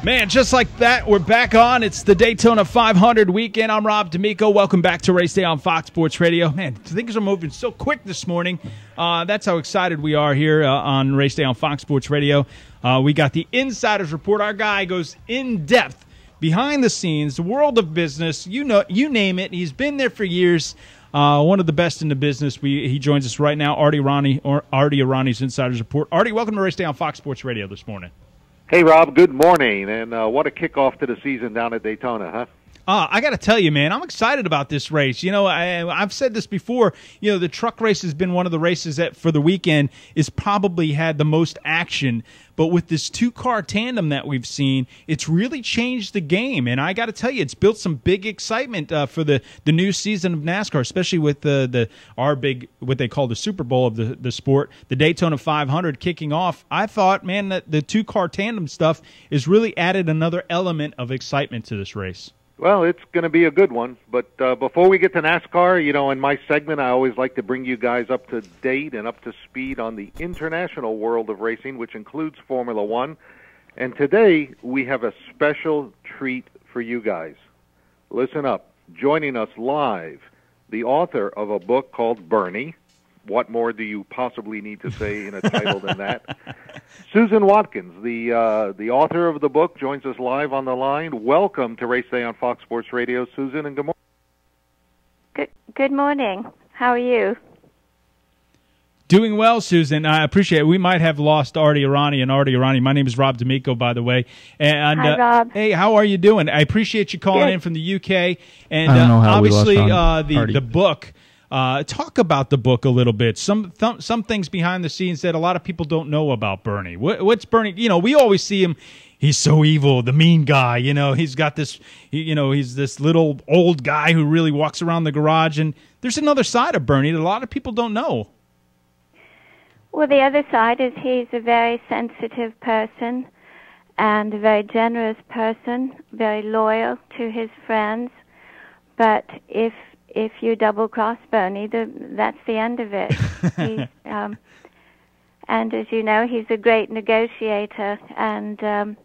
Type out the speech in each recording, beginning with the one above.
Man, just like that, we're back on. It's the Daytona 500 weekend. I'm Rob D'Amico. Welcome back to Race Day on Fox Sports Radio. Man, things are moving so quick this morning. That's how excited we are here on Race Day on Fox Sports Radio. We got the Insiders Report. Our guy goes in depth behind the scenes, the world of business. You name it. He's been there for years. One of the best in the business. He joins us right now. Ardy Arani's Insiders Report. Ardy, welcome to Race Day on Fox Sports Radio this morning. Hey, Rob, good morning, and what a kickoff to the season down at Daytona, huh? I got to tell you, man, I'm excited about this race. You know, I've said this before. You know, the truck race has been one of the races that, for the weekend, is probably had the most action. But with this two-car tandem that we've seen, it's really changed the game. And I got to tell you, it's built some big excitement for the new season of NASCAR, especially with our big, what they call the Super Bowl of the sport, the Daytona 500 kicking off. I thought, man, that the two-car tandem stuff has really added another element of excitement to this race. Well, it's going to be a good one. But before we get to NASCAR, you know, in my segment, I always like to bring you guys up to date and up to speed on the international world of racing, which includes Formula One. And today, we have a special treat for you guys. Listen up. Joining us live, the author of a book called Bernie. What more do you possibly need to say in a title than that? Susan Watkins, the author of the book, joins us live on the line. Welcome to Race Day on Fox Sports Radio, Susan, and good morning. Good morning. How are you? Doing well, Susan. I appreciate it. We might have lost Ardy Arani and Ardy Arani. My name is Rob D'Amico, by the way. And, hi, Rob. Hey, how are you doing? I appreciate you calling in from the UK. And I don't know how obviously, we lost the book. Talk about the book a little bit. Some things behind the scenes that a lot of people don't know about Bernie. What's Bernie? You know, we always see him. He's so evil, the mean guy. You know, he's got this. You know, he's this little old guy who really walks around the garage. And there's another side of Bernie that a lot of people don't know. Well, the other side is he's a very sensitive person and a very generous person, very loyal to his friends. But if you double-cross Bernie, that's the end of it. And as you know, he's a great negotiator, and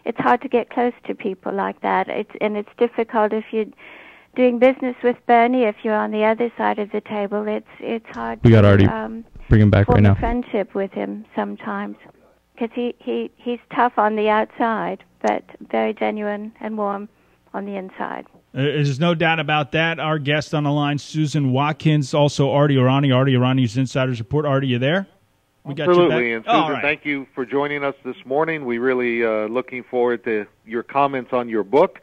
it's hard to get close to people like that. It's difficult if you're doing business with Bernie. If you're on the other side of the table, it's hard. We got Ardy. Bring him back right now. Form a friendship with him sometimes, because he's tough on the outside, but very genuine and warm on the inside. There's no doubt about that. Our guest on the line, Susan Watkins, also Ardy Arani's Insiders Report. Ardy, you there? We got Absolutely. You and Susan, thank you for joining us this morning. We really looking forward to your comments on your book.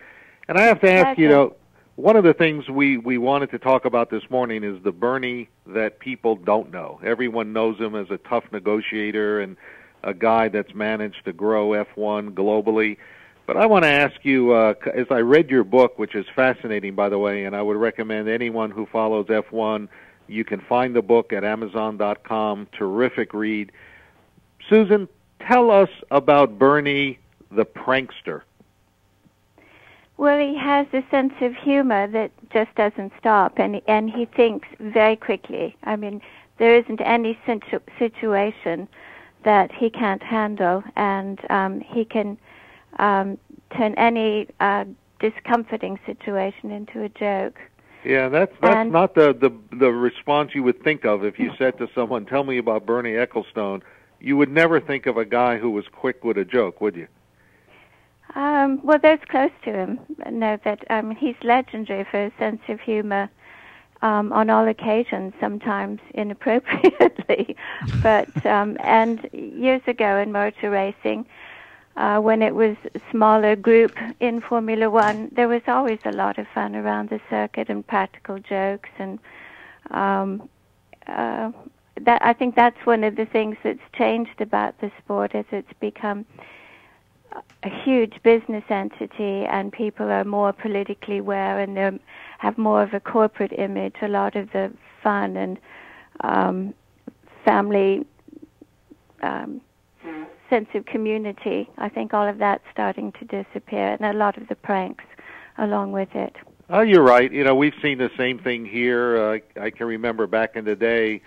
And I have to ask, you know, one of the things we wanted to talk about this morning is the Bernie that people don't know. Everyone knows him as a tough negotiator and a guy that's managed to grow F1 globally. But I want to ask you, as I read your book, which is fascinating, by the way, and I would recommend anyone who follows F1, you can find the book at Amazon.com. Terrific read. Susan, tell us about Bernie the prankster. Well, he has a sense of humor that just doesn't stop, and he thinks very quickly. I mean, there isn't any situation that he can't handle, and he can turn any discomforting situation into a joke. Yeah, that's not the response you would think of if you said to someone, "Tell me about Bernie Ecclestone." You would never think of a guy who was quick with a joke, would you? Well, those close to him know that he's legendary for his sense of humor on all occasions, sometimes inappropriately. But and years ago in motor racing, when it was a smaller group in Formula One, there was always a lot of fun around the circuit and practical jokes, and that I think that's one of the things that's changed about the sport, as it's become a huge business entity, and people are more politically aware, and they have more of a corporate image. A lot of the fun and family sense of community, I think all of that's starting to disappear, and a lot of the pranks along with it. Oh, you're right. You know, we've seen the same thing here. I can remember back in the day,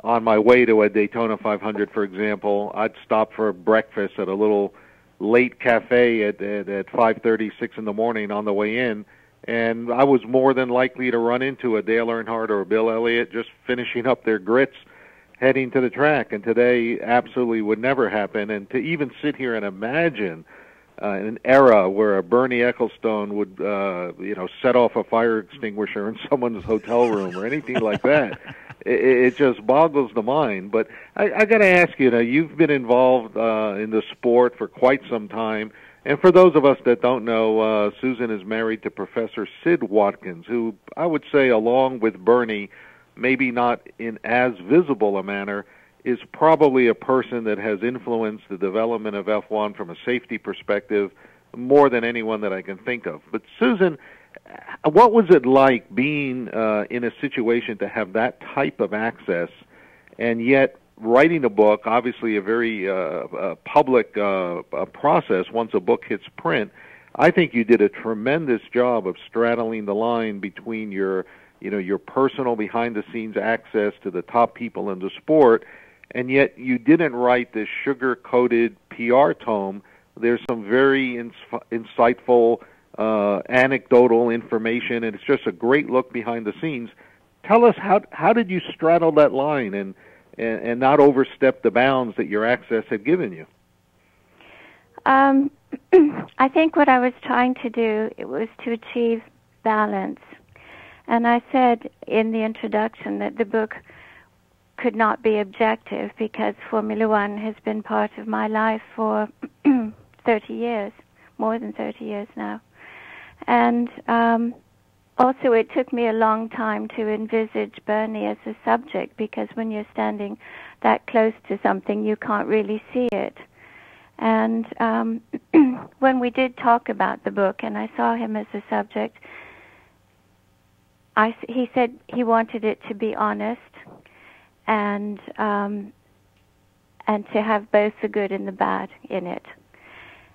on my way to a Daytona 500, for example, I'd stop for breakfast at a little late cafe at 5:30, 6 in the morning on the way in, and I was more than likely to run into a Dale Earnhardt or a Bill Elliott just finishing up their grits heading to the track. And today absolutely would never happen. And to even sit here and imagine an era where a Bernie Ecclestone would set off a fire extinguisher in someone's hotel room or anything like that, it just boggles the mind. But I got to ask you, you've been involved in the sport for quite some time. And for those of us that don't know, Susan is married to Professor Sid Watkins, who I would say, along with Bernie, maybe not in as visible a manner, is probably a person that has influenced the development of F1 from a safety perspective more than anyone that I can think of. But Susan, what was it like being in a situation to have that type of access and yet writing a book, obviously a very public process once a book hits print? I think you did a tremendous job of straddling the line between your personal behind-the-scenes access to the top people in the sport, and yet you didn't write this sugar-coated PR tome. There's some very insightful anecdotal information, and it's just a great look behind the scenes. Tell us, how did you straddle that line and not overstep the bounds that your access had given you? I think what I was trying to do, it was to achieve balance. And I said in the introduction that the book could not be objective because Formula One has been part of my life for 30 years, more than 30 years now. And also it took me a long time to envisage Bernie as a subject, because when you're standing that close to something, you can't really see it. And when we did talk about the book and I saw him as a subject, he said he wanted it to be honest and to have both the good and the bad in it.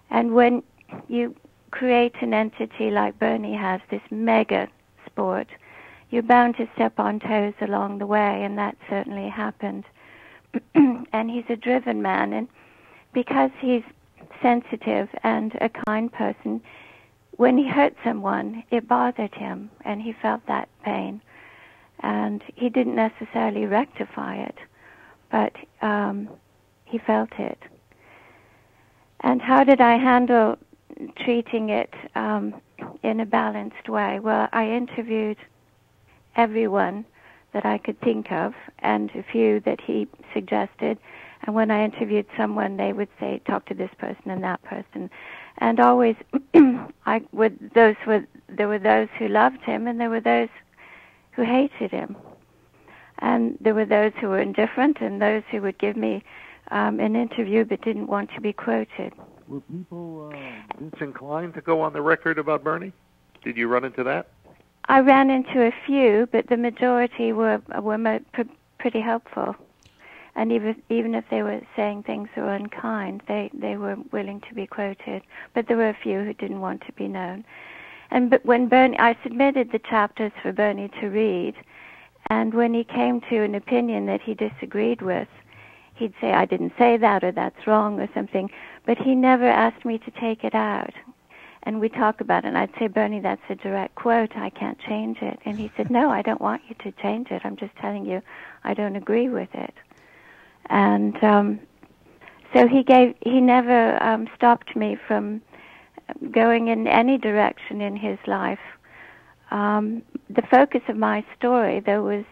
And when you create an entity like Bernie has, this mega sport, you're bound to step on toes along the way, and that certainly happened. And he's a driven man, and because he's sensitive and a kind person, when he hurt someone, it bothered him, and he felt that pain. And he didn't necessarily rectify it, but he felt it. And how did I handle treating it in a balanced way? Well, I interviewed everyone that I could think of, and a few that he suggested. And when I interviewed someone, they would say, talk to this person and that person. And always, there were those who loved him, and there were those who hated him. And there were those who were indifferent, and those who would give me an interview but didn't want to be quoted. Were people disinclined to go on the record about Bernie? Did you run into that? I ran into a few, but the majority were pretty helpful. And even if they were saying things that were unkind, they were willing to be quoted. But there were a few who didn't want to be known. But when Bernie, I submitted the chapters for Bernie to read, and when he came to an opinion that he disagreed with, he'd say, I didn't say that, or that's wrong, or something. But he never asked me to take it out. And we talk about it, and I'd say, Bernie, that's a direct quote. I can't change it. And he said, no, I don't want you to change it. I'm just telling you I don't agree with it. And so he never stopped me from going in any direction in his life. The focus of my story, though, was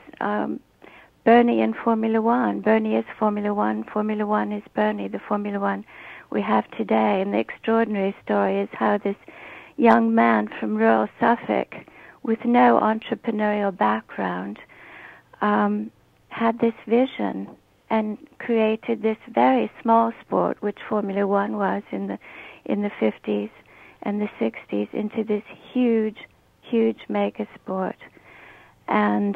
Bernie and Formula One. Bernie is Formula One. Formula One is Bernie, the Formula One we have today. And the extraordinary story is how this young man from rural Suffolk with no entrepreneurial background had this vision and created this very small sport, which Formula One was in the 50s and the 60s, into this huge, huge mega sport. And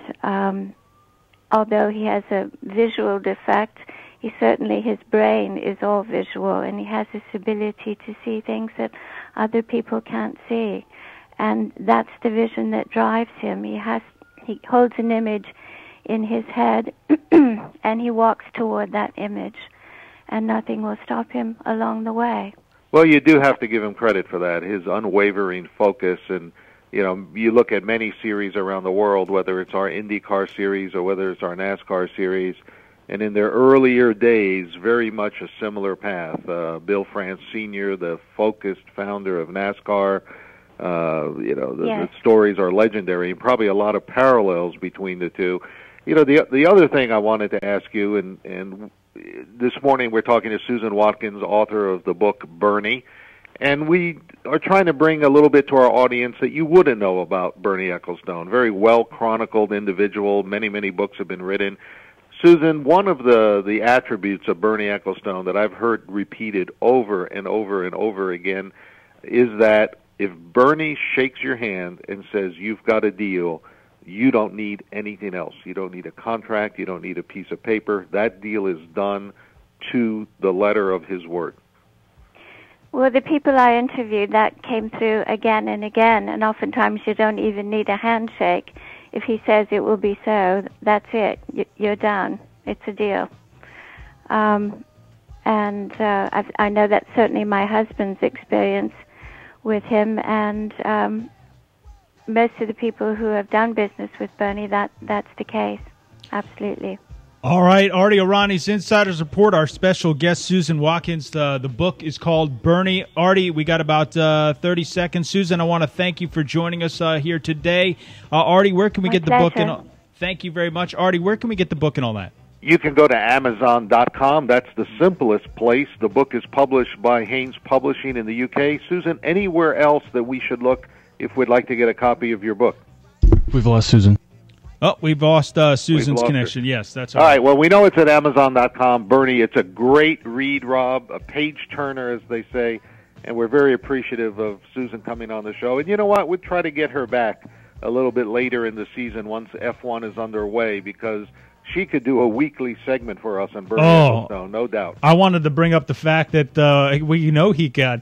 although he has a visual defect, his brain is all visual, and he has this ability to see things that other people can't see. And that's the vision that drives him. He holds an image in his head, and he walks toward that image, and nothing will stop him along the way. Well, you do have to give him credit for that, his unwavering focus. And, you know, you look at many series around the world, whether it's our IndyCar series or whether it's our NASCAR series, and in their earlier days, very much a similar path. Bill France Sr., the focused founder of NASCAR, the stories are legendary, and probably a lot of parallels between the two. You know, the other thing I wanted to ask you, and this morning we're talking to Susan Watkins, author of the book Bernie, and we are trying to bring a little bit to our audience that you wouldn't know about Bernie Ecclestone. Very well-chronicled individual. Many books have been written. Susan, one of the attributes of Bernie Ecclestone that I've heard repeated over and over and over again is that if Bernie shakes your hand and says, you've got a deal, you don't need anything else. You don't need a contract. You don't need a piece of paper. That deal is done to the letter of his word. Well, the people I interviewed, that came through again and again, and oftentimes you don't even need a handshake. If he says it will be so, that's it. You're done. It's a deal. I know that's certainly my husband's experience with him, and most of the people who have done business with Bernie, that's the case. Absolutely. All right, Ardy Arani's Insider's Report, our special guest, Susan Watkins. The book is called Bernie. Ardy, we got about 30 seconds. Susan, I want to thank you for joining us here today. Ardy, where can we get the book? Thank you very much. Ardy, where can we get the book and all that? You can go to Amazon.com. That's the simplest place. The book is published by Haynes Publishing in the UK. Susan, anywhere else that we should look if we'd like to get a copy of your book? We've lost Susan. Oh, we've lost Susan's connection. Her. Yes, that's all right. Well, we know it's at Amazon.com. Bernie, it's a great read, Rob, a page-turner, as they say, and we're very appreciative of Susan coming on the show. And you know what? We'll try to get her back a little bit later in the season once F1 is underway, because she could do a weekly segment for us on Bernie Ecclestone, no doubt. I wanted to bring up the fact that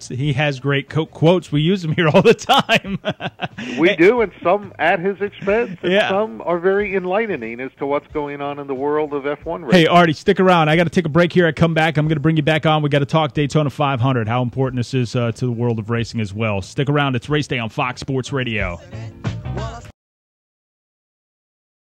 he has great quotes. We use them here all the time. We do, and some at his expense, and some are very enlightening as to what's going on in the world of F1 racing. Hey, Ardy, stick around. I got to take a break here. I come back. I'm going to bring you back on. We got to talk Daytona 500, how important this is to the world of racing as well. Stick around. It's Race Day on Fox Sports Radio.